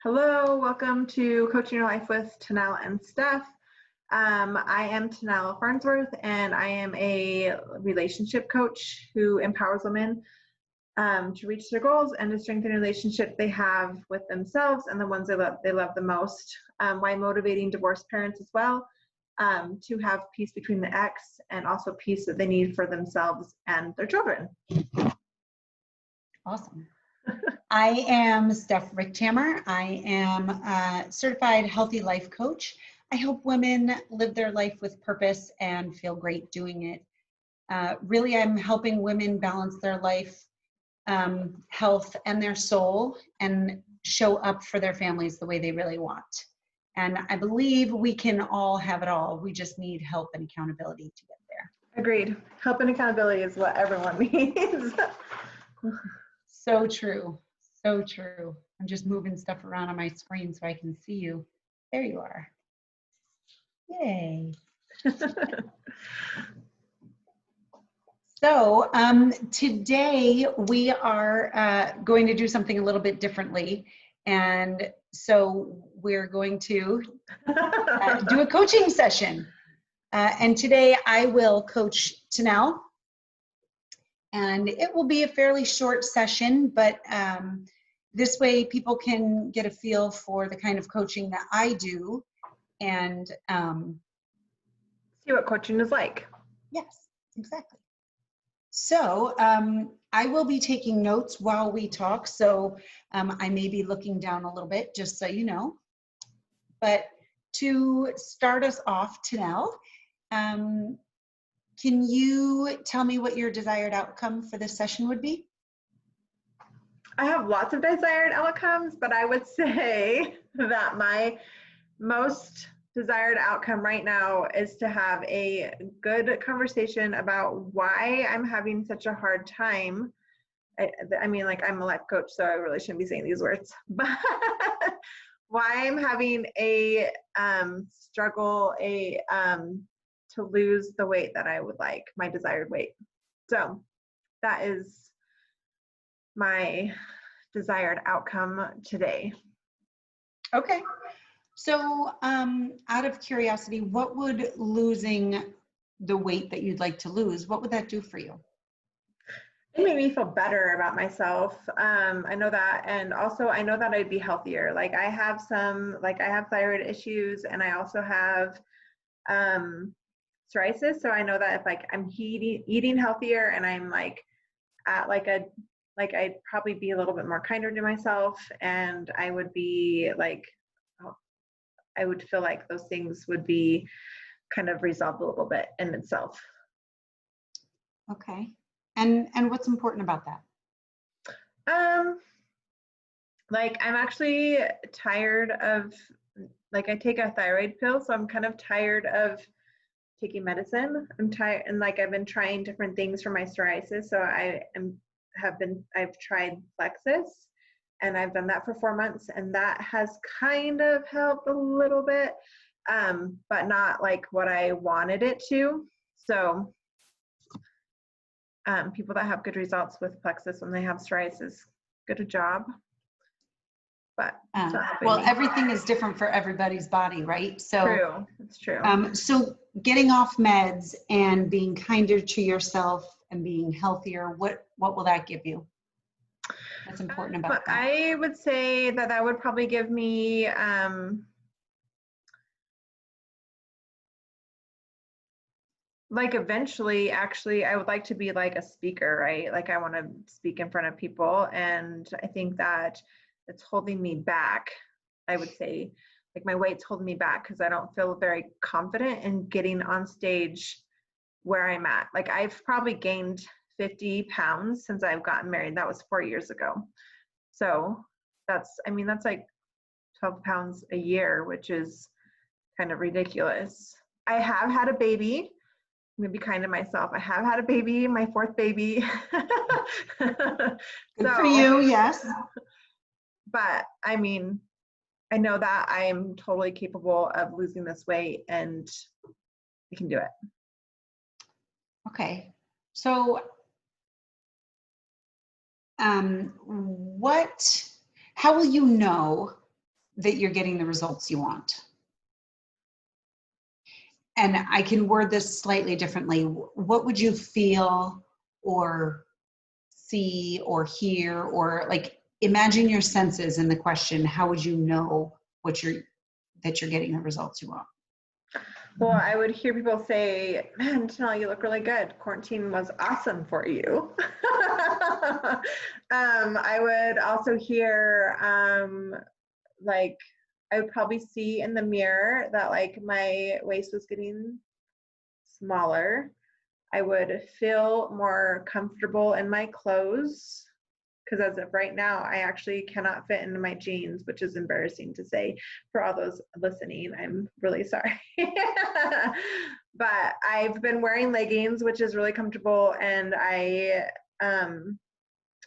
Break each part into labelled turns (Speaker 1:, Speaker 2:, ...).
Speaker 1: Hello, welcome to Coaching Your Life with TaNelle and Stef. I am TaNelle Farnsworth, and I am a relationship coach who empowers women to reach their goals and to strengthen relationships they have with themselves and the ones they love the most, while motivating divorced parents as well to have peace between the ex and also peace that they need for themselves and their children.
Speaker 2: Awesome. I am Stef Richthammer. I am a certified healthy life coach. I help women live their life with purpose and feel great doing it. Really, I'm helping women balance their life, health, and their soul and show up for their families the way they really want. And I believe we can all have it all. We just need help and accountability to get there.
Speaker 1: Agreed. Help and accountability is what everyone needs.
Speaker 2: So true. So true. I'm just moving stuff around on my screen so I can see you. There you are. Yay. So today we are going to do something a little bit differently. And so we're going to do a coaching session. And today I will coach TaNelle. And it will be a fairly short session, but this way people can get a feel for the kind of coaching that I do and
Speaker 1: see what coaching is like.
Speaker 2: Yes, exactly. So I will be taking notes while we talk, so I may be looking down a little bit, just so you know. But to start us off, TaNelle, can you tell me what your desired outcome for this session would be?
Speaker 1: I have lots of desired outcomes, but I would say that my most desired outcome right now is to have a good conversation about why I'm having such a hard time. I mean, like, I'm a life coach, so I really shouldn't be saying these words, but why I'm having a struggle, to lose the weight that I would like, my desired weight. So that is my desired outcome today.
Speaker 2: Okay. So out of curiosity, what would losing the weight that you'd like to lose, what would that do for you?
Speaker 1: It made me feel better about myself. I know that. And also I know that I'd be healthier. Like I have thyroid issues, and I also have psoriasis. So I know that if I'm eating healthier and I'm at I'd probably be a little bit more kinder to myself, and I would be I would feel like those things would be kind of resolved a little bit in itself.
Speaker 2: Okay. And what's important about that?
Speaker 1: I'm actually tired of, I take a thyroid pill, so I'm kind of tired of taking medicine. I'm tired, and I've been trying different things for my psoriasis. So I've tried Plexus, and I've done that for 4 months, and that has kind of helped a little bit, but not like what I wanted it to. So people that have good results with Plexus when they have psoriasis, good job. But
Speaker 2: well, everything is different for everybody's body, right? So
Speaker 1: true, it's true.
Speaker 2: So getting off meds and being kinder to yourself and being healthier, what will that give you? What's important about that?
Speaker 1: I would say that would probably give me eventually, actually, I would like to be like a speaker, right? Like I want to speak in front of people, and I think that it's holding me back. I would say my weight's holding me back because I don't feel very confident in getting on stage where I'm at. I've probably gained 50 pounds since I've gotten married. That was 4 years ago. So that's 12 pounds a year, which is kind of ridiculous. I have had a baby. I'm gonna be kind to myself. I have had a baby, my 4th baby.
Speaker 2: Good for you, yes.
Speaker 1: But I know that I am totally capable of losing this weight, and I can do it.
Speaker 2: Okay. So how will you know that you're getting the results you want? And I can word this slightly differently. What would you feel or see or hear, or like imagine your senses in the question? How would you know that you're getting the results you want?
Speaker 1: Well, I would hear people say, man, TaNelle, you look really good. Quarantine was awesome for you. I would also hear, like, I would probably see in the mirror that like my waist was getting smaller. I would feel more comfortable in my clothes, because as of right now, I actually cannot fit into my jeans, which is embarrassing to say for all those listening. I'm really sorry. But I've been wearing leggings, which is really comfortable. And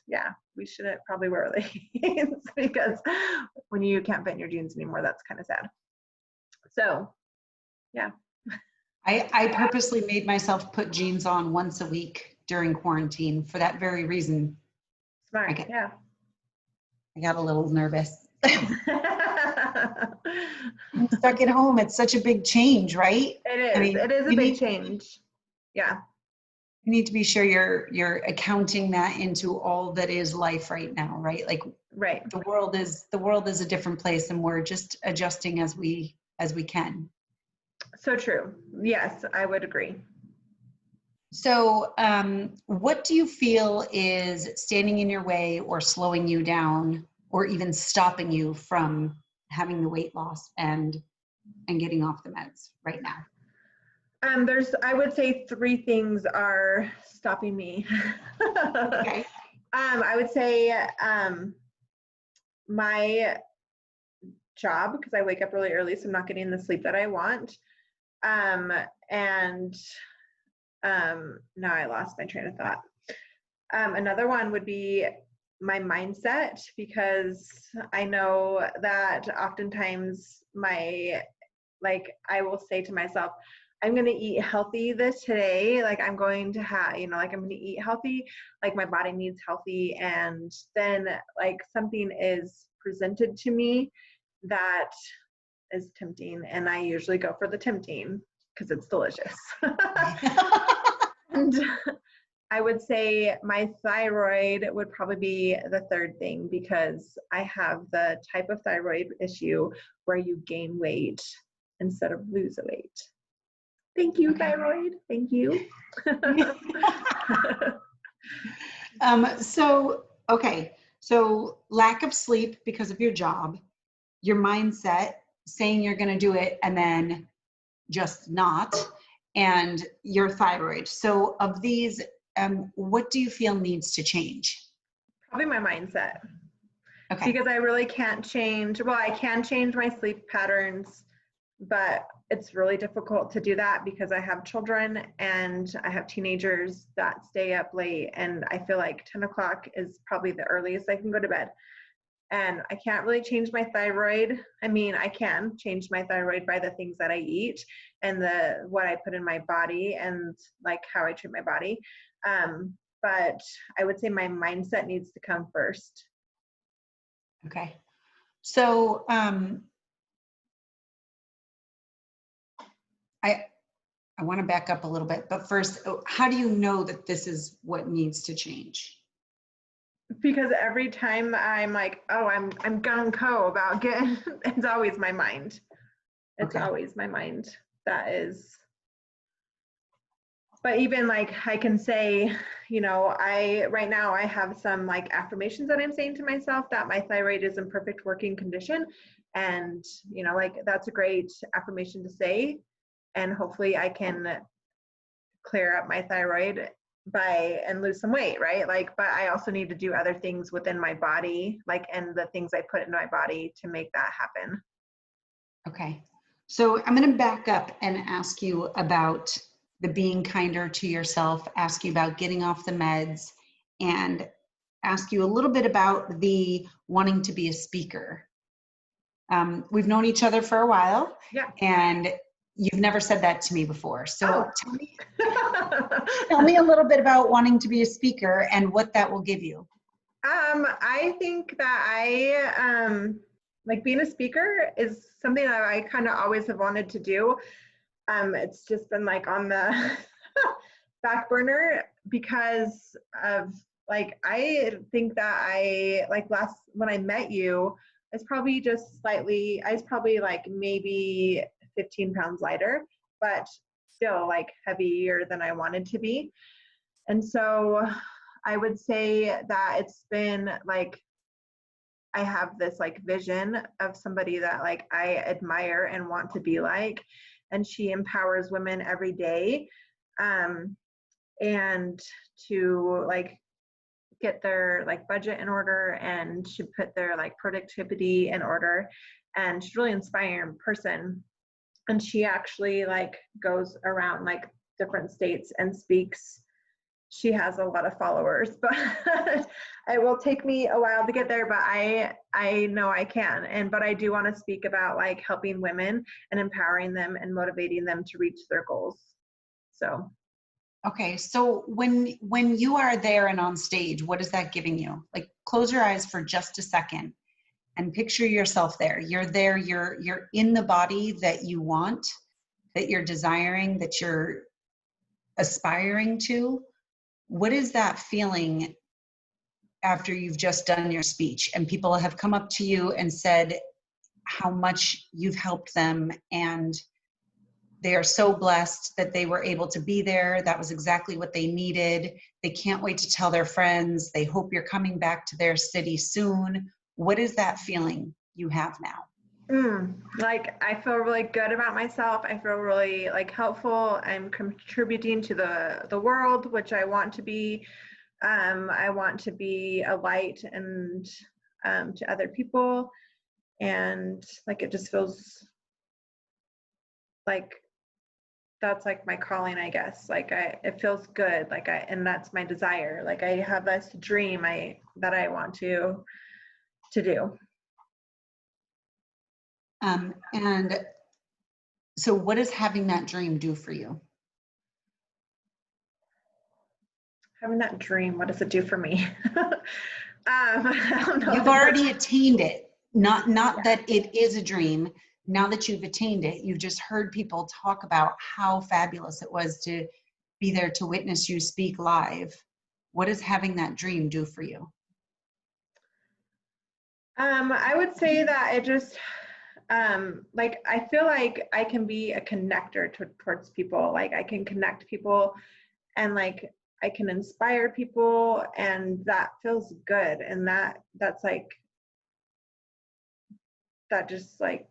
Speaker 1: yeah, we shouldn't probably wear leggings because when you can't fit in your jeans anymore, that's kind of sad. So, yeah.
Speaker 2: I purposely made myself put jeans on once a week during quarantine for that very reason.
Speaker 1: Smart, yeah.
Speaker 2: I got a little nervous. I'm stuck at home. It's such a big change, right?
Speaker 1: It is. I mean, it is a big change. Yeah.
Speaker 2: You need to be sure you're accounting that into all that is life right now, right? Like,
Speaker 1: right.
Speaker 2: The world is a different place, and we're just adjusting as we can.
Speaker 1: So true. Yes, I would agree.
Speaker 2: So, what do you feel is standing in your way or slowing you down or even stopping you from having the weight loss and getting off the meds right now?
Speaker 1: I would say 3 things are stopping me.
Speaker 2: Okay.
Speaker 1: I would say my job, because I wake up really early, so I'm not getting the sleep that I want. Now I lost my train of thought. Another one would be my mindset, because I know that oftentimes I will say to myself, I'm going to eat healthy today. Like I'm going to have, I'm going to eat healthy. Like my body needs healthy. And then like something is presented to me that is tempting. And I usually go for the tempting because it's delicious. And I would say my thyroid would probably be the third thing, because I have the type of thyroid issue where you gain weight instead of lose weight. Thank you, thyroid. Thank you.
Speaker 2: So lack of sleep because of your job, your mindset, saying you're going to do it and then just not, and your thyroid. So of these, what do you feel needs to change?
Speaker 1: Probably my mindset.
Speaker 2: Okay.
Speaker 1: Because I really can't change, I can change my sleep patterns, but it's really difficult to do that because I have children and I have teenagers that stay up late, and I feel like 10 o'clock is probably the earliest I can go to bed. And I can't really change my thyroid. I mean, I can change my thyroid by the things that I eat and what I put in my body and like how I treat my body. But I would say my mindset needs to come first.
Speaker 2: Okay. So I want to back up a little bit, but first, how do you know that this is what needs to change?
Speaker 1: Because every time I'm like, oh, I'm gung-ho about getting, it's always my mind. It's always my mind that is. But even like I can say, right now I have some like affirmations that I'm saying to myself that my thyroid is in perfect working condition. And, like that's a great affirmation to say. And hopefully I can clear up my thyroid and lose some weight, right? But I also need to do other things within my body, and the things I put into my body to make that happen.
Speaker 2: Okay. So I'm going to back up and ask you about the being kinder to yourself, ask you about getting off the meds, and ask you a little bit about the wanting to be a speaker. We've known each other for a while.
Speaker 1: Yeah.
Speaker 2: And you've never said that to me before. So tell me a little bit about wanting to be a speaker and what that will give you.
Speaker 1: I think that like being a speaker is something that I kind of always have wanted to do. It's just been like on the back burner because of like, I think that I like when I met you, I was probably like maybe 15 pounds lighter, but still like heavier than I wanted to be. And so I would say that it's been like, I have this like vision of somebody that like I admire and want to be like, and she empowers women every day, and to like get their like budget in order and to put their like productivity in order. And she's really inspiring person. And she actually like goes around like different states and speaks. She has a lot of followers, but it will take me a while to get there, but I know I can. And but I do want to speak about like helping women and empowering them and motivating them to reach their goals. So
Speaker 2: Okay, so when you are there and on stage, what is that giving you? Like close your eyes for just a second and picture yourself there. You're there, you're in the body that you want, that you're desiring, that you're aspiring to. What is that feeling after you've just done your speech and people have come up to you and said how much you've helped them and they are so blessed that they were able to be there. That was exactly what they needed. They can't wait to tell their friends. They hope you're coming back to their city soon. What is that feeling you have now?
Speaker 1: like I feel really good about myself. I feel really like helpful. I'm contributing to the world, which I want to be. I want to be a light and to other people, and like it just feels like that's like my calling, I guess. Like it feels good. And that's my desire. Like I have this dream that I want to do.
Speaker 2: And so what does having that dream do for you?
Speaker 1: Having that dream, what does it do for me? I don't know.
Speaker 2: You've already attained it. Not that it is a dream. Now that you've attained it, you've just heard people talk about how fabulous it was to be there to witness you speak live. What does having that dream do for you?
Speaker 1: I would say that it just like I feel like I can be a connector towards people. Like I can connect people and like I can inspire people, and that feels good. And that's like that just like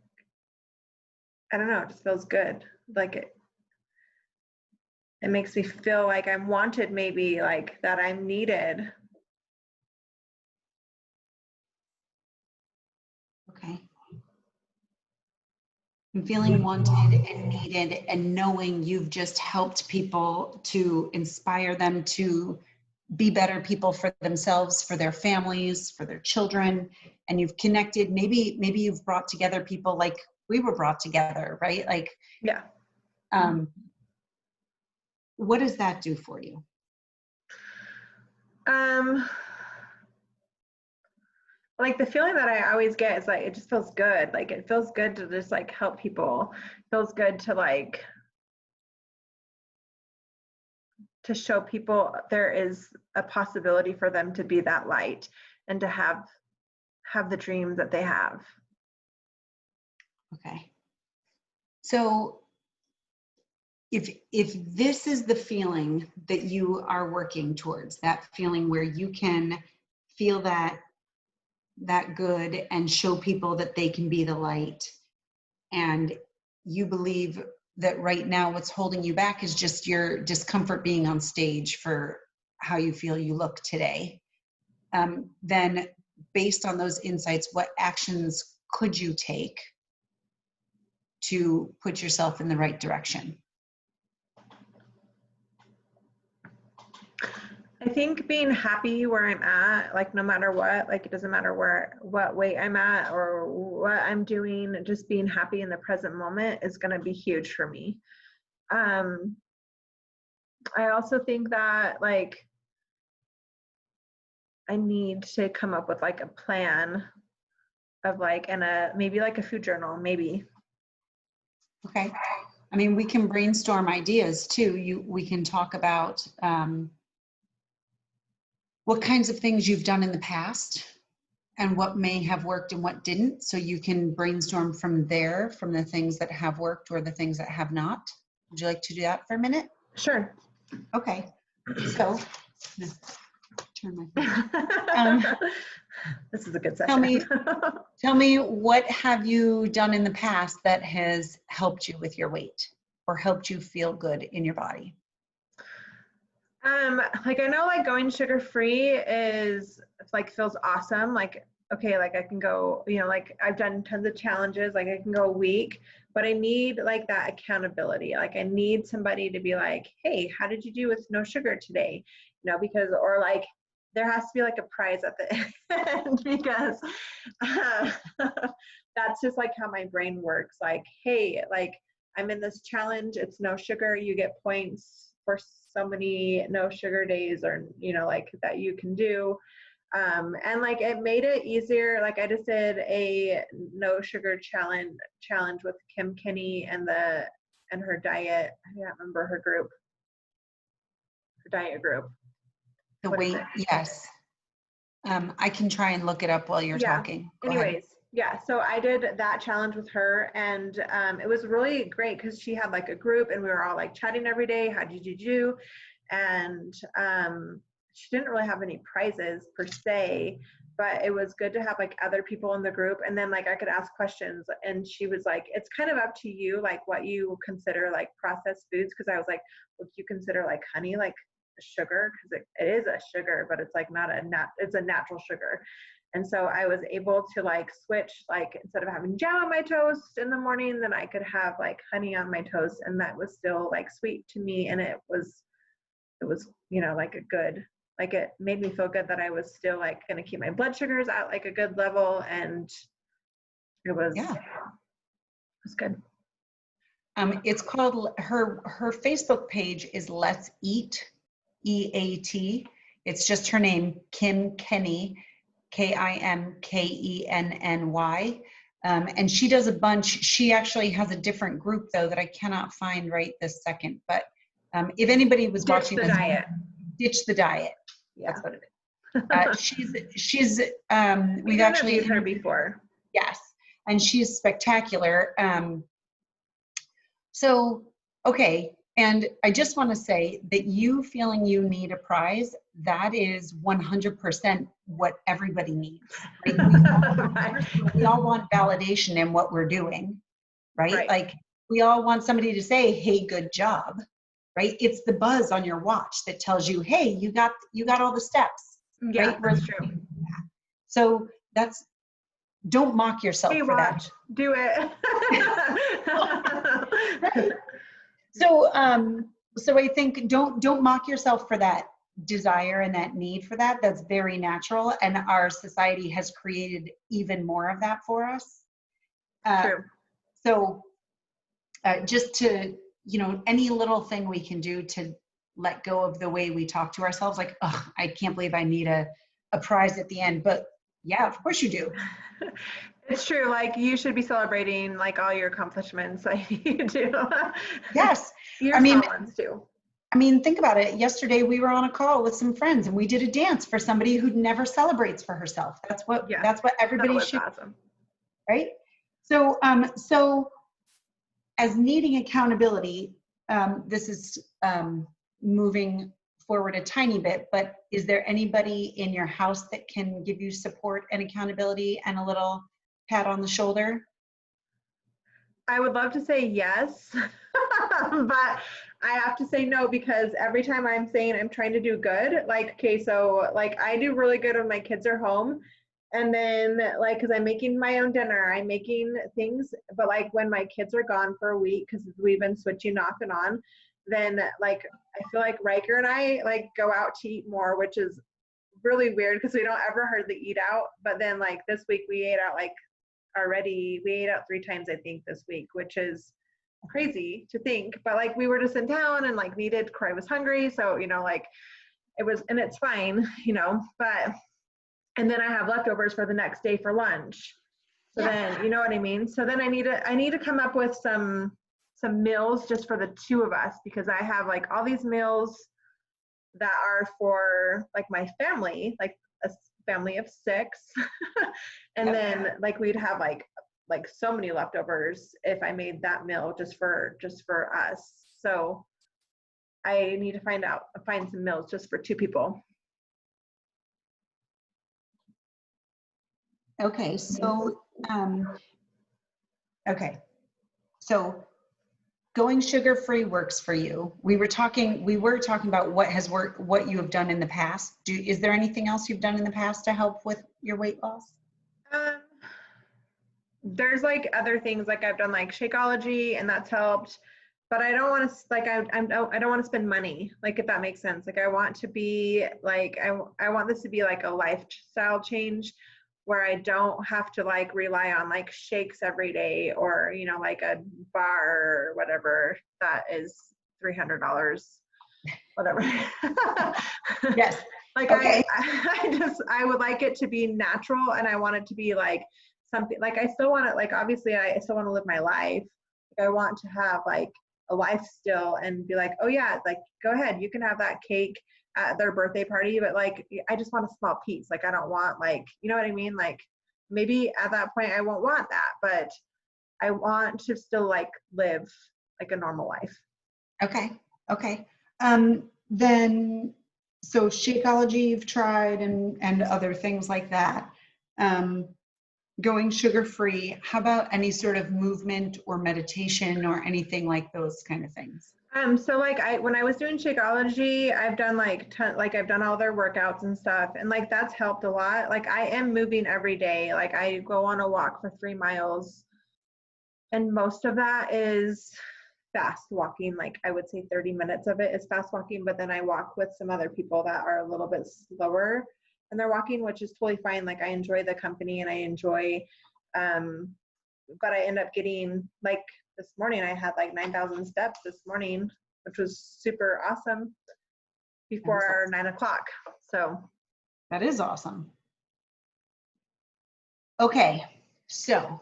Speaker 1: I don't know, it just feels good. Like it makes me feel like I'm wanted, maybe like that I'm needed.
Speaker 2: Okay. And feeling wanted and needed and knowing you've just helped people to inspire them to be better people for themselves, for their families, for their children, and you've connected. Maybe you've brought together people like we were brought together, right? Like,
Speaker 1: Yeah.
Speaker 2: What does that do for you?
Speaker 1: Like the feeling that I always get is like it just feels good. Like it feels good to just like help people. It feels good to like to show people there is a possibility for them to be that light and to have the dream that they have.
Speaker 2: Okay. So if this is the feeling that you are working towards, that feeling where you can feel that good and show people that they can be the light, and you believe that right now what's holding you back is just your discomfort being on stage for how you feel you look today, then based on those insights, what actions could you take to put yourself in the right direction?
Speaker 1: I think being happy where I'm at, like no matter what, like it doesn't matter what weight I'm at or what I'm doing, just being happy in the present moment is going to be huge for me. I also think that like I need to come up with like a plan of like, and maybe like a food journal, maybe.
Speaker 2: Okay. I mean, we can brainstorm ideas too. We can talk about what kinds of things you've done in the past and what may have worked and what didn't. So you can brainstorm from there, from the things that have worked or the things that have not. Would you like to do that for a minute?
Speaker 1: Sure.
Speaker 2: Okay. So, turn my phone.
Speaker 1: This is a good session.
Speaker 2: Tell me, what have you done in the past that has helped you with your weight or helped you feel good in your body?
Speaker 1: Like I know like going sugar free is like feels awesome. Like, okay, like I can go, you know, like I've done tons of challenges, like I can go a week, but I need like that accountability. Like I need somebody to be like, hey, how did you do with no sugar today? You know, because, or like there has to be like a prize at the end because that's just like how my brain works. Like, hey, like I'm in this challenge, it's no sugar, you get points for so many no sugar days, or, you know, like that you can do. And like it made it easier. Like I just did a no sugar challenge with Kim Kinney and her diet. I can't remember her diet group.
Speaker 2: The
Speaker 1: What is
Speaker 2: weight,
Speaker 1: it?
Speaker 2: yes. I can try and look it up while you're talking. Go ahead.
Speaker 1: Anyways, yeah, so I did that challenge with her, and it was really great because she had like a group and we were all like chatting every day. How did you do? And she didn't really have any prizes per se, but it was good to have like other people in the group, and then like I could ask questions, and she was like, it's kind of up to you, like what you consider like processed foods, because I was like, would you consider like honey like sugar, because it is a sugar, but it's like not it's a natural sugar. And so I was able to like switch, like instead of having jam on my toast in the morning, then I could have like honey on my toast, and that was still like sweet to me, and it was, you know, like a good, like it made me feel good that I was still like going to keep my blood sugars at like a good level, and it was good.
Speaker 2: It's called, her Facebook page is Let's Eat, EAT. It's just her name, Kim Kenny, KIMKENNY. And she does a bunch. She actually has a different group though that I cannot find right this second. But if anybody was watching this, Ditch the Diet.
Speaker 1: Yeah.
Speaker 2: That's what it is. She's we've actually
Speaker 1: interviewed her before.
Speaker 2: Yes, and she's spectacular. So, okay, and I just want to say that you feeling you need a prize, that is 100% what everybody needs. Right? We all want validation in what we're doing, right? Like we all want somebody to say, hey, good job, right? It's the buzz on your watch that tells you, hey, you got all the steps.
Speaker 1: Yeah,
Speaker 2: right?
Speaker 1: That's true.
Speaker 2: So don't mock yourself for that.
Speaker 1: Do it.
Speaker 2: Right. So I think don't mock yourself for that desire and that need for that. That's very natural, and our society has created even more of that for us.
Speaker 1: True.
Speaker 2: So just to, you know, any little thing we can do to let go of the way we talk to ourselves, like, oh, I can't believe I need a prize at the end. But yeah, of course you do.
Speaker 1: It's true. Like you should be celebrating like all your accomplishments, like you do.
Speaker 2: Yes.
Speaker 1: Your small ones too.
Speaker 2: I mean, think about it. Yesterday we were on a call with some friends and we did a dance for somebody who never celebrates for herself. That's what everybody should.
Speaker 1: Awesome.
Speaker 2: Right? So so as needing accountability, this is moving forward a tiny bit, but is there anybody in your house that can give you support and accountability and a little pat on the shoulder?
Speaker 1: I would love to say yes, but I have to say no, because every time I'm saying I'm trying to do good, like, okay, so like I do really good when my kids are home. And then like, cause I'm making my own dinner, I'm making things, but like when my kids are gone for a week, cause we've been switching off and on, then like, I feel like Riker and I like go out to eat more, which is really weird because we don't ever hardly eat out. But then like this week we ate out like already, we ate out 3 times I think this week, which is crazy to think. But like we were just in town and like needed, Corey was hungry, so you know, like it was, and it's fine, you know. But and then I have leftovers for the next day for lunch. So then, you know what I mean? So then I need to come up with some meals just for the two of us, because I have like all these meals that are for like my family, like a family of 6. And then like we'd have like so many leftovers if I made that meal just for us. So I need to find some meals just for 2 people.
Speaker 2: Okay, so okay, so going sugar-free works for you. We were talking about what has worked, what you have done in the past. Is there anything else you've done in the past to help with your weight loss?
Speaker 1: There's like other things, like I've done like Shakeology, and that's helped. But I don't want to like I don't want to spend money, like, if that makes sense. Like I want to be like I want this to be like a lifestyle change where I don't have to like rely on like shakes every day, or you know, like a bar or whatever that is $300, whatever.
Speaker 2: Yes.
Speaker 1: Like
Speaker 2: Okay.
Speaker 1: I would like it to be natural, and I want it to be like something like I still want to, like, obviously I still want to live my life. Like I want to have like a life still and be like, oh yeah, like go ahead, you can have that cake at their birthday party, but like I just want a small piece. Like I don't want, like, you know what I mean? Like maybe at that point I won't want that, but I want to still like live like a normal life.
Speaker 2: Okay. Okay. Then, so Shakeology you've tried, and other things like that. Going sugar-free. How about any sort of movement or meditation or anything like those kind of things?
Speaker 1: So like when I was doing Shakeology, I've done like I've done all their workouts and stuff, and like that's helped a lot. Like I am moving every day. Like I go on a walk for 3 miles, and most of that is fast walking. Like I would say 30 minutes of it is fast walking, but then I walk with some other people that are a little bit slower and they're walking, which is totally fine. Like I enjoy the company and I enjoy, but I end up getting, like this morning, I had like 9,000 steps this morning, which was super awesome before 9 o'clock. So
Speaker 2: that is awesome. Okay, so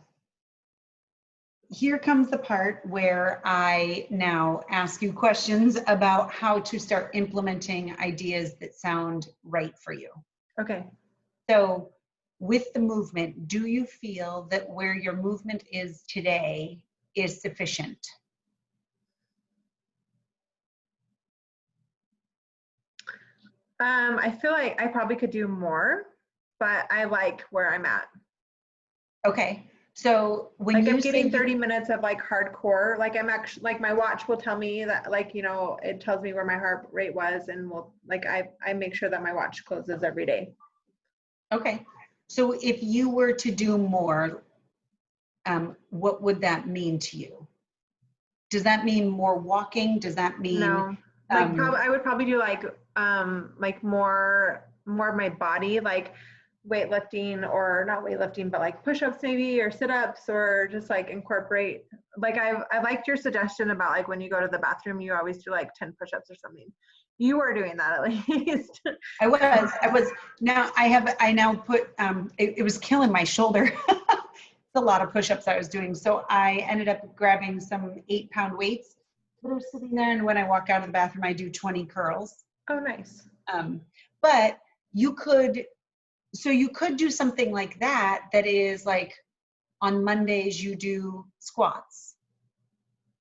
Speaker 2: here comes the part where I now ask you questions about how to start implementing ideas that sound right for you.
Speaker 1: okay.
Speaker 2: So with the movement, do you feel that where your movement is today is sufficient?
Speaker 1: I feel like I probably could do more, but I like where I'm at.
Speaker 2: Okay. So when
Speaker 1: like
Speaker 2: you
Speaker 1: I'm getting
Speaker 2: say
Speaker 1: 30 minutes of like hardcore, like I'm actually, like my watch will tell me that, like, you know, it tells me where my heart rate was, and will, like, I make sure that my watch closes every day.
Speaker 2: Okay. So if you were to do more, what would that mean to you? Does that mean more walking? Does that mean
Speaker 1: No, like probably I would probably do like more of my body, like weightlifting, or not weightlifting, but like push-ups maybe, or sit-ups, or just like incorporate, like I liked your suggestion about like when you go to the bathroom you always do like 10 push-ups or something. You were doing that at least.
Speaker 2: I was now I now put it was killing my shoulder. It's a lot of push-ups I was doing, so I ended up grabbing some 8-pound weights that are sitting there, and when I walk out of the bathroom I do 20 curls.
Speaker 1: Oh, nice.
Speaker 2: But you could do something like that, that is like on Mondays you do squats,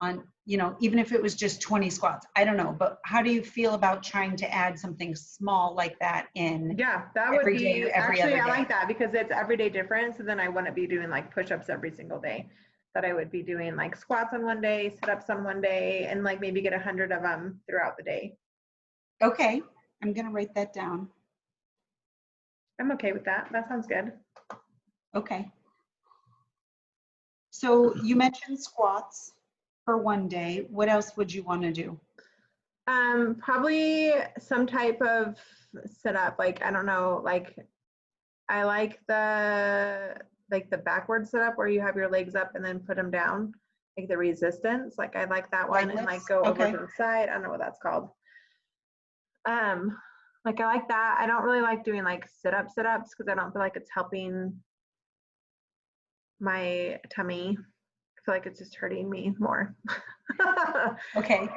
Speaker 2: on, you know, even if it was just 20 squats, I don't know, but how do you feel about trying to add something small like that in?
Speaker 1: Yeah, that would
Speaker 2: every day
Speaker 1: be
Speaker 2: or every
Speaker 1: actually,
Speaker 2: other
Speaker 1: I
Speaker 2: day?
Speaker 1: like that because it's everyday different. So then I wouldn't be doing like push-ups every single day. That I would be doing like squats on one day, sit-ups on one day, and like maybe get 100 of them throughout the day.
Speaker 2: Okay, I'm gonna write that down.
Speaker 1: I'm okay with that. That sounds good.
Speaker 2: Okay. So you mentioned squats for one day. What else would you want to do?
Speaker 1: Probably some type of sit-up. Like, I don't know, like I like the backward sit-up where you have your legs up and then put them down, like the resistance. Like I like that one, and like go over to the side. I don't know what that's called. Like I like that. I don't really like doing like sit-ups because I don't feel like it's helping my tummy. I feel like it's just hurting me more.
Speaker 2: Okay.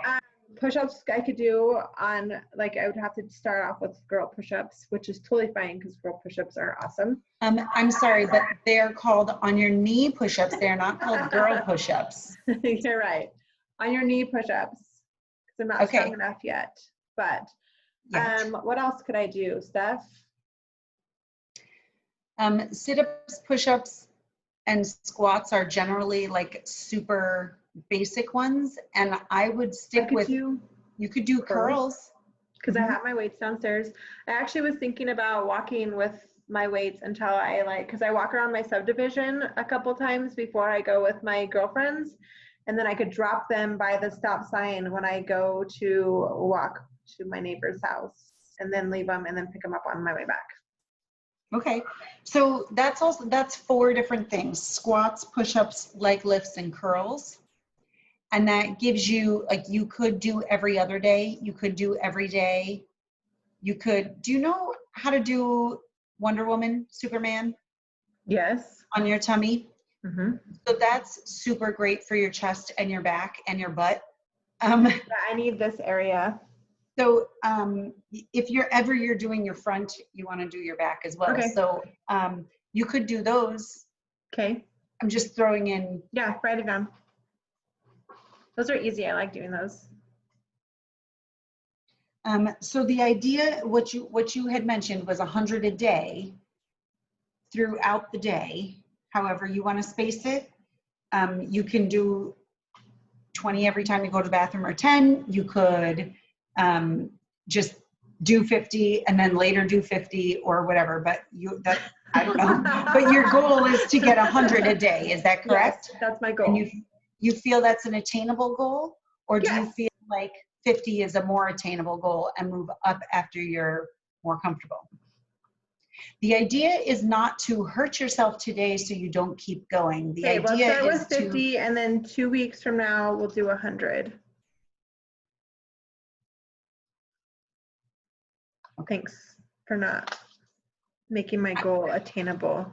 Speaker 1: Push-ups I could do on, like, I would have to start off with girl push-ups, which is totally fine because girl push-ups are awesome.
Speaker 2: I'm sorry, but they're called on your knee push-ups. They're not called girl push-ups.
Speaker 1: You're right. On your knee push-ups, because I'm not strong enough yet. But what else could I do, Steph?
Speaker 2: Sit-ups, push-ups, and squats are generally like super basic ones, and I would stick with, you could do curls.
Speaker 1: Because I have my weights downstairs. I actually was thinking about walking with my weights until I because I walk around my subdivision a couple times before I go with my girlfriends, and then I could drop them by the stop sign when I go to walk to my neighbor's house, and then leave them and then pick them up on my way back.
Speaker 2: Okay, so that's 4 different things: squats, push-ups, leg lifts, and curls. And that gives you, like, you could do every other day, you could do every day. Do you know how to do Wonder Woman, Superman?
Speaker 1: Yes.
Speaker 2: On your tummy?
Speaker 1: Mm-hmm.
Speaker 2: So that's super great for your chest and your back and your butt.
Speaker 1: Yeah, I need this area.
Speaker 2: So if you're doing your front, you want to do your back as well.
Speaker 1: Okay.
Speaker 2: So you could do those.
Speaker 1: Okay.
Speaker 2: I'm just throwing in.
Speaker 1: Yeah, write it down. Those are easy. I like doing those.
Speaker 2: So the idea, what you had mentioned was 100 a day throughout the day. However you want to space it. You can do 20 every time you go to the bathroom, or 10. You could just do 50 and then later do 50 or whatever, but I don't know. But your goal is to get 100 a day. Is that correct?
Speaker 1: Yes, that's my goal.
Speaker 2: And you feel that's an attainable goal, or do you feel like 50 is a more attainable goal and move up after you're more comfortable? The idea is not to hurt yourself today so you don't keep going. The idea
Speaker 1: let's
Speaker 2: is
Speaker 1: start with 50, and then 2 weeks from now we'll do 100. Thanks for not making my goal attainable.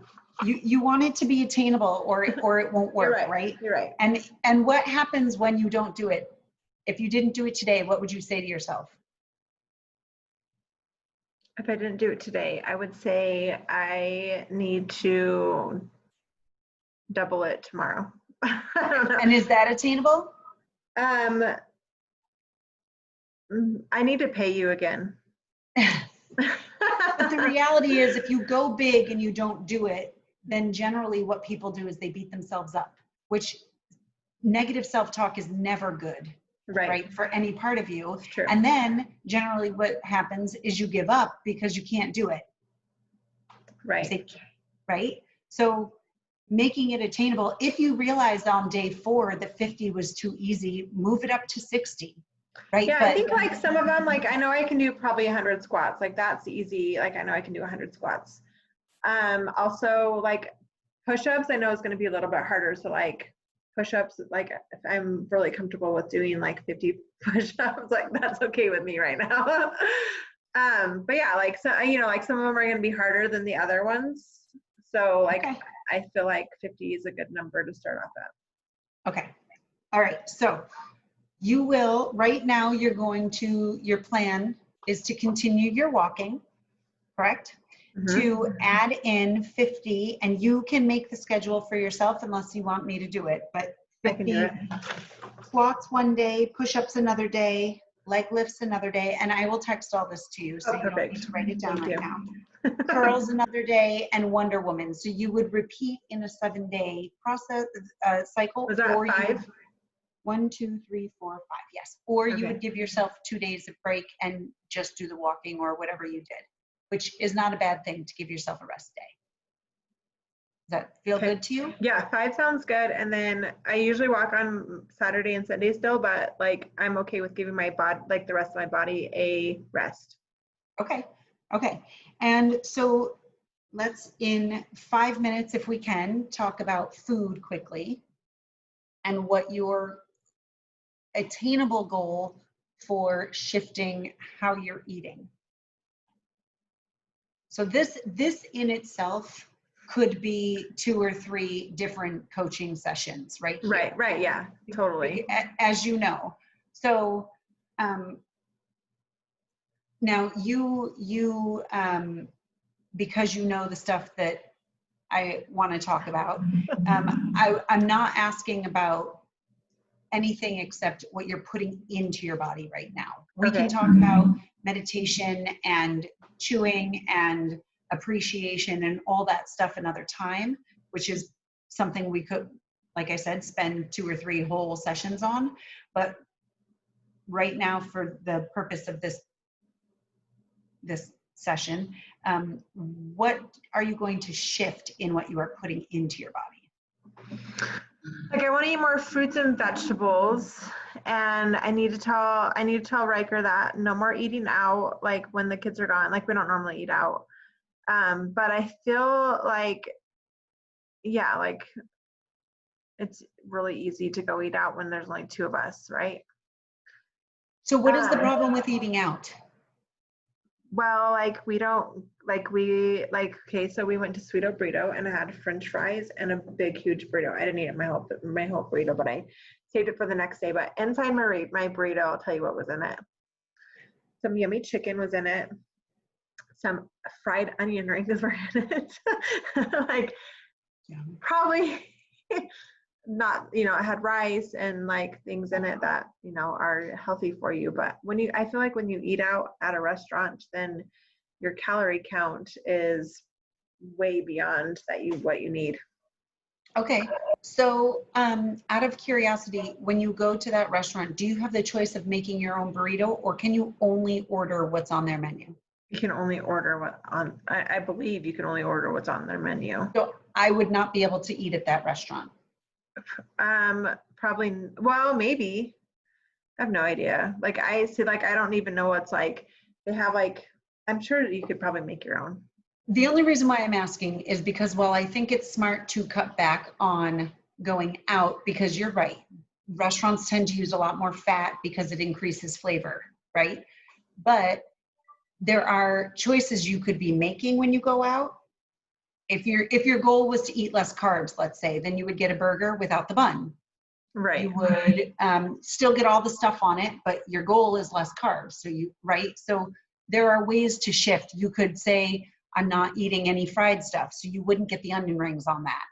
Speaker 2: You want it to be attainable, or it won't work.
Speaker 1: You're
Speaker 2: right?
Speaker 1: You're right.
Speaker 2: And what happens when you don't do it? If you didn't do it today, what would you say to yourself?
Speaker 1: If I didn't do it today, I would say I need to double it tomorrow. I don't know.
Speaker 2: And is that attainable?
Speaker 1: I need to pay you again.
Speaker 2: But the reality is, if you go big and you don't do it, then generally what people do is they beat themselves up, which negative self-talk is never good, right? For any part of you.
Speaker 1: That's true.
Speaker 2: And then generally what happens is you give up because you can't do it. Right? So making it attainable, if you realized on day 4 that 50 was too easy, move it up to 60. Right?
Speaker 1: Yeah, I think like some of them, like I know I can do probably 100 squats. Like that's easy. Like I know I can do 100 squats. Also like push-ups, I know is going to be a little bit harder. So like push-ups, like if I'm really comfortable with doing like 50 push-ups, like that's okay with me right now. But yeah, like so like some of them are going to be harder than the other ones. So like I feel like 50 is a good number to start off at.
Speaker 2: Okay. All right. So you will, right now your plan is to continue your walking, correct? Mm-hmm. To add in 50, and you can make the schedule for yourself unless you want me to do it, but 50 squats one day, push-ups another day, leg lifts another day, and I will text all this to you so you don't need to write it down right now. Curls another day, and Wonder Woman. So you would repeat in a 7-day process cycle.
Speaker 1: Was that 5?
Speaker 2: 1, 2, 3, 4, 5. Yes. Or you would give yourself 2 days of break and just do the walking or whatever you did, which is not a bad thing to give yourself a rest day. Does that feel good to you?
Speaker 1: Yeah, 5 sounds good. And then I usually walk on Saturday and Sunday still, but like I'm okay with giving my body, like the rest of my body, a rest.
Speaker 2: Okay. And so let's, in 5 minutes, if we can, talk about food quickly and what your attainable goal for shifting how you're eating. So this in itself could be 2 or 3 different coaching sessions right here.
Speaker 1: Right. Yeah, totally.
Speaker 2: As you know. So now you because you know the stuff that I want to talk about, I'm not asking about anything except what you're putting into your body right now. We can talk about meditation and chewing and appreciation and all that stuff another time, which is something we could, like I said, spend 2 or 3 whole sessions on. But right now, for the purpose of this session, what are you going to shift in what you are putting into your body?
Speaker 1: Like, I want to eat more fruits and vegetables, and I need to tell Riker that no more eating out, like when the kids are gone. Like, we don't normally eat out, but I feel like, yeah, like it's really easy to go eat out when there's only 2 of us, right?
Speaker 2: So what is the problem with eating out?
Speaker 1: Well, like we don't, okay, so we went to Sweet Burrito and I had French fries and a big, huge burrito. I didn't eat my whole burrito, but I saved it for the next day. But inside my burrito, I'll tell you what was in it. Some yummy chicken was in it. Some fried onion rings were in it. Like, probably not, it had rice and like things in it that, are healthy for you. But I feel like when you eat out at a restaurant, then your calorie count is way beyond what you need.
Speaker 2: Okay. So out of curiosity, when you go to that restaurant, do you have the choice of making your own burrito, or can you only order what's on their menu?
Speaker 1: You can only order I believe you can only order what's on their menu.
Speaker 2: So I would not be able to eat at that restaurant.
Speaker 1: Probably, well, maybe. I have no idea. Like, I see, like, I don't even know what's like, they have like, I'm sure you could probably make your own.
Speaker 2: The only reason why I'm asking is because while I think it's smart to cut back on going out, because you're right, restaurants tend to use a lot more fat because it increases flavor, right? But there are choices you could be making when you go out. If your goal was to eat less carbs, let's say, then you would get a burger without the bun.
Speaker 1: Right.
Speaker 2: You would still get all the stuff on it, but your goal is less carbs. So there are ways to shift. You could say, I'm not eating any fried stuff, so you wouldn't get the onion rings on that,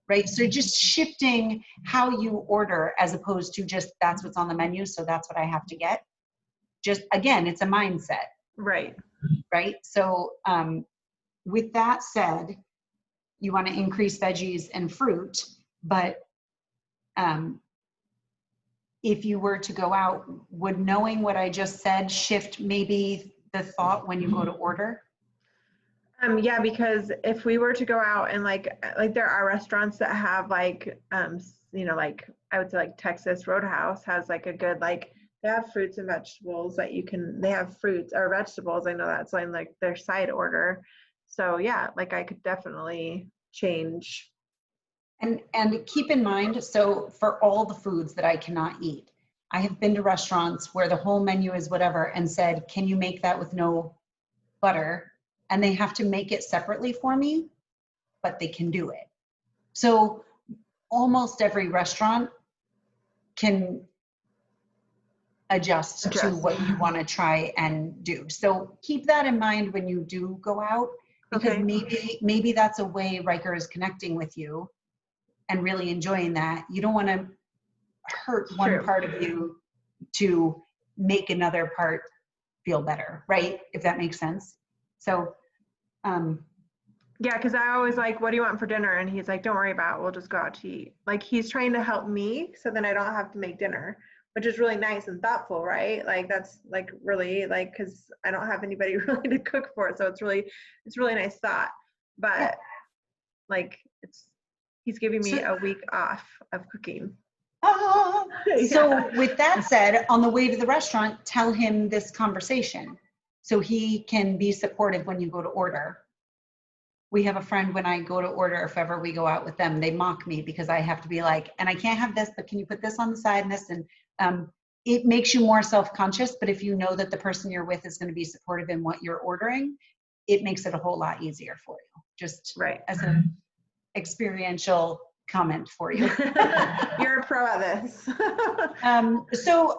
Speaker 2: right? So just shifting how you order as opposed to just that's what's on the menu, so that's what I have to get. Just, again, it's a mindset.
Speaker 1: Right.
Speaker 2: Right? So with that said, you want to increase veggies and fruit, but if you were to go out, would knowing what I just said shift maybe the thought when you go to order?
Speaker 1: Yeah, because if we were to go out and like there are restaurants that have like, like I would say like Texas Roadhouse has like a good, like they have fruits and vegetables that they have fruits or vegetables. I know that's like their side order. So yeah, like I could definitely change.
Speaker 2: And keep in mind, so for all the foods that I cannot eat, I have been to restaurants where the whole menu is whatever and said, can you make that with no butter? And they have to make it separately for me, but they can do it. So almost every restaurant can adjust to what you want to try and do. So keep that in mind when you do go out, because maybe that's a way Riker is connecting with you and really enjoying that. You don't want to hurt one part of you to make another part feel better, right? If that makes sense. So
Speaker 1: yeah, because I always like, what do you want for dinner? And he's like, don't worry about it, we'll just go out to eat. Like, he's trying to help me so then I don't have to make dinner, which is really nice and thoughtful, right? Like, that's like really like, because I don't have anybody really to cook for, so it's really nice thought. But like, he's giving me a week off of cooking.
Speaker 2: So with that said, on the way to the restaurant, tell him this conversation so he can be supportive when you go to order. We have a friend, when I go to order, if ever we go out with them, they mock me because I have to be like, and I can't have this, but can you put this on the side and this? And it makes you more self-conscious, but if you know that the person you're with is going to be supportive in what you're ordering, it makes it a whole lot easier for you. just
Speaker 1: Right.
Speaker 2: as an experiential comment for you.
Speaker 1: You're a pro at this.
Speaker 2: So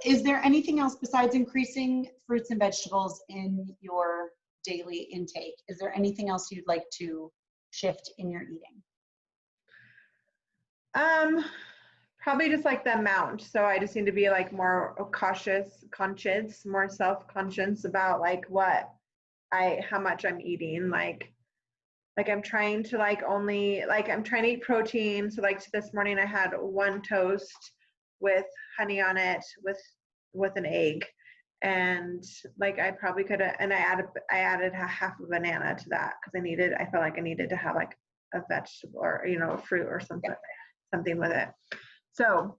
Speaker 2: is there anything else besides increasing fruits and vegetables in your daily intake? Is there anything else you'd like to shift in your eating?
Speaker 1: Probably just like the amount. So I just need to be like more conscious, more self-conscious about like how much I'm eating. Like I'm trying to I'm trying to eat protein. So like this morning I had one toast with honey on it with an egg. And like I probably could have, and I added a half a banana to that because I felt like I needed to have like a vegetable or, a fruit or something with it. So,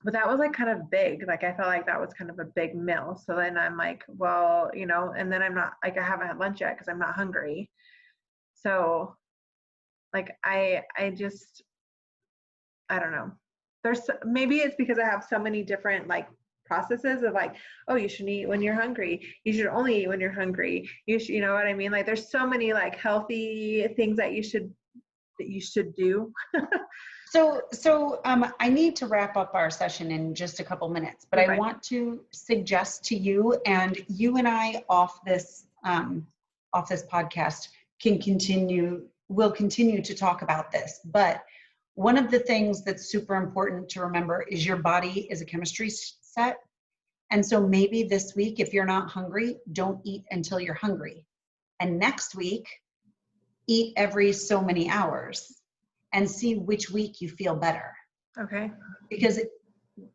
Speaker 1: but that was like kind of big. Like I felt like that was kind of a big meal. So then I'm like, well, and then I'm not like, I haven't had lunch yet because I'm not hungry. So like, I don't know. Maybe it's because I have so many different like processes of like, oh, you shouldn't eat when you're hungry. You should only eat when you're hungry. You know what I mean? Like there's so many like healthy things that you should do.
Speaker 2: So I need to wrap up our session in just a couple minutes, but I want to suggest to you, and you and I off this podcast will continue to talk about this. But one of the things that's super important to remember is your body is a chemistry set. And so maybe this week, if you're not hungry, don't eat until you're hungry. And next week, eat every so many hours and see which week you feel better.
Speaker 1: Okay.
Speaker 2: Because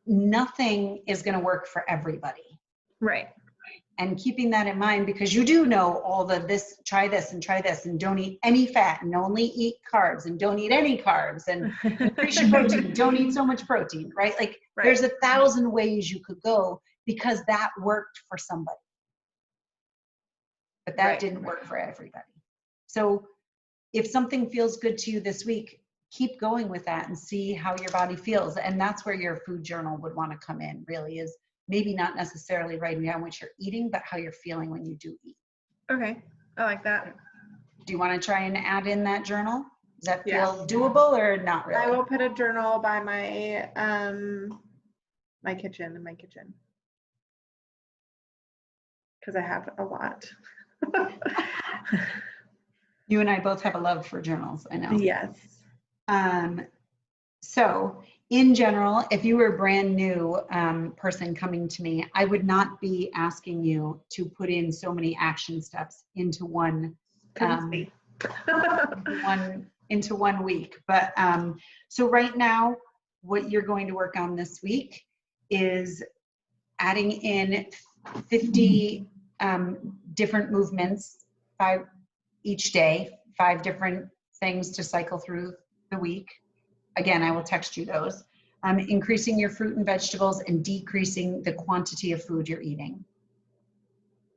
Speaker 2: nothing is going to work for everybody.
Speaker 1: Right.
Speaker 2: And keeping that in mind, because you do know all try this and don't eat any fat and only eat carbs and don't eat any carbs and increase your protein, don't eat so much protein, right? Like there's 1,000 ways you could go because that worked for somebody. But that didn't work for everybody. So if something feels good to you this week, keep going with that and see how your body feels. And that's where your food journal would want to come in, really, is maybe not necessarily writing down what you're eating, but how you're feeling when you do eat.
Speaker 1: Okay. I like that.
Speaker 2: Do you want to try and add in that journal? Does that feel doable or not really?
Speaker 1: I will put a journal by my my kitchen, because I have a lot.
Speaker 2: You and I both have a love for journals, I know.
Speaker 1: Yes.
Speaker 2: So in general, if you were a brand new person coming to me, I would not be asking you to put in so many action steps into one into 1 week. But so right now, what you're going to work on this week is adding in 50 different movements, 5 each day, 5 different things to cycle through the week. Again, I will text you those. Increasing your fruit and vegetables and decreasing the quantity of food you're eating.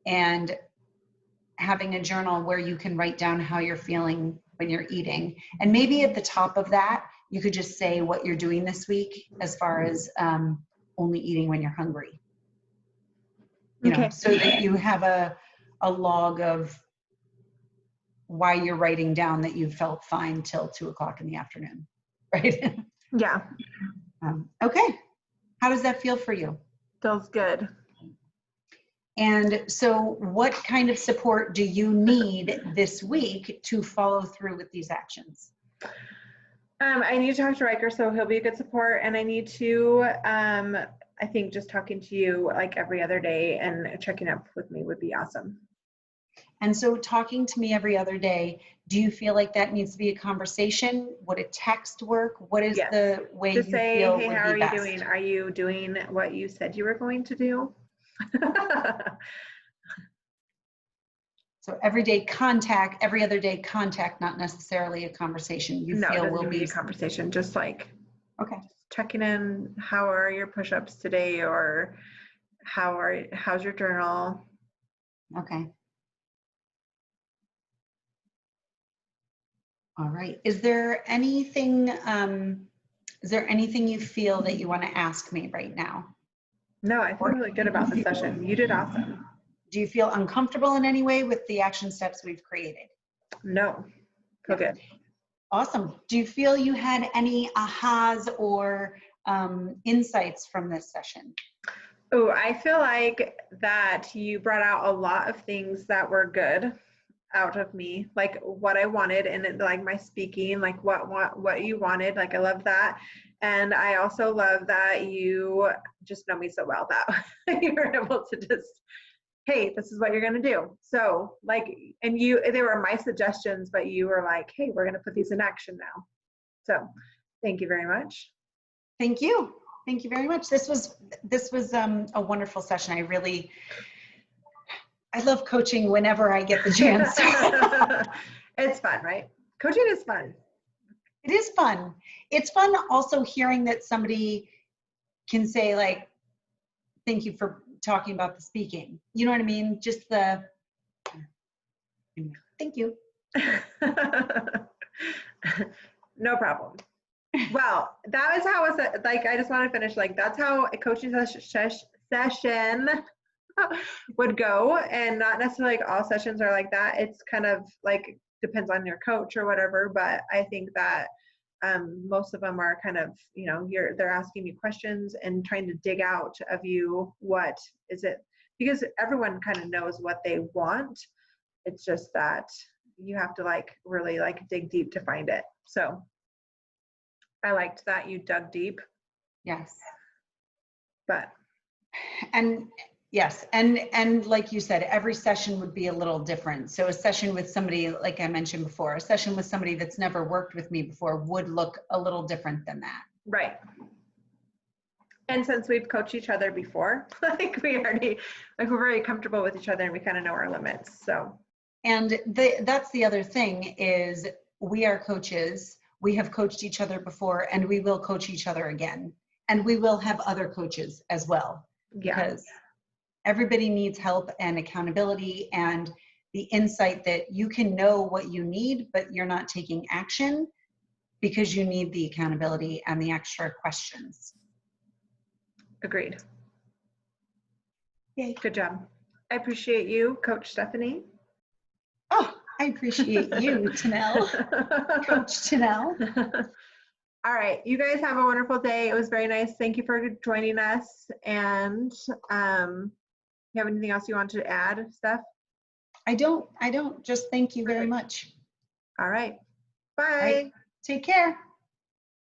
Speaker 2: And having a journal where you can write down how you're feeling when you're eating. And maybe at the top of that, you could just say what you're doing this week as far as only eating when you're hungry. You know, so that you have a log of why you're writing down that you felt fine till 2 o'clock in the afternoon, right?
Speaker 1: Yeah.
Speaker 2: Okay. How does that feel for you?
Speaker 1: Feels good.
Speaker 2: And so what kind of support do you need this week to follow through with these actions?
Speaker 1: I need to talk to Riker, so he'll be a good support. And I need to, I think just talking to you like every other day and checking up with me would be awesome.
Speaker 2: And so talking to me every other day, do you feel like that needs to be a conversation? Would a text work? What is the way
Speaker 1: just
Speaker 2: you
Speaker 1: say,
Speaker 2: feel
Speaker 1: hey,
Speaker 2: would
Speaker 1: how
Speaker 2: be
Speaker 1: are
Speaker 2: best?
Speaker 1: you doing? Are you doing what you said you were going to do?
Speaker 2: So everyday contact, every other day contact, not necally a conversation. You
Speaker 1: no,
Speaker 2: feel
Speaker 1: it doesn't
Speaker 2: will
Speaker 1: be
Speaker 2: be
Speaker 1: a conversation, just like
Speaker 2: okay.
Speaker 1: Checking in, how are your push-ups today, or how's your journal?
Speaker 2: Okay. All right. Is there anything you feel that you want to ask me right now?
Speaker 1: No, I feel really good about the session. You did awesome.
Speaker 2: Do you feel uncomfortable in any way with the action steps we've created?
Speaker 1: No, feel good.
Speaker 2: Awesome. Do you feel you had any ahas or insights from this session?
Speaker 1: Oh, I feel like that you brought out a lot of things that were good out of me, like what I wanted, and like my speaking, like what you wanted. Like I love that, and I also love that you just know me so well that you were able to just, hey, this is what you're gonna do. So like, and they were my suggestions, but you were like, hey, we're gonna put these in action now. So thank you very much.
Speaker 2: Thank you. Thank you very much. This was a wonderful session. I love coaching whenever I get the chance.
Speaker 1: It's fun, right? Coaching is fun.
Speaker 2: It is fun. It's fun also hearing that somebody can say like, thank you for talking about the speaking. You know what I mean? Just the, thank you.
Speaker 1: No problem. Well, that was how it's like, I just want to finish, like, that's how a coaching session would go, and not necessarily like all sessions are like that. It's kind of like depends on your coach or whatever, but I think that most of them are kind of, you know, they're asking you questions and trying to dig out of you what is it, because everyone kind of knows what they want. It's just that you have to like really like dig deep to find it. So I liked that you dug deep.
Speaker 2: Yes.
Speaker 1: But
Speaker 2: and yes, and like you said, every session would be a little different. So a session with somebody, like I mentioned before, a session with somebody that's never worked with me before would look a little different than that.
Speaker 1: Right. And since we've coached each other before, like we already, like we're very comfortable with each other and we kind of know our limits. So.
Speaker 2: And that's the other thing is we are coaches. We have coached each other before, and we will coach each other again. And we will have other coaches as well.
Speaker 1: Yeah.
Speaker 2: Because everybody needs help and accountability and the insight that you can know what you need, but you're not taking action because you need the accountability and the extra questions.
Speaker 1: Agreed.
Speaker 2: Yay.
Speaker 1: Good job. I appreciate you, Coach Stephanie.
Speaker 2: Oh, I appreciate you, TaNelle. Coach TaNelle.
Speaker 1: All right. You guys have a wonderful day. It was very nice. Thank you for joining us. And you have anything else you want to add, Steph?
Speaker 2: I don't. Just thank you very much.
Speaker 1: All right. Bye.
Speaker 2: All right. Take care.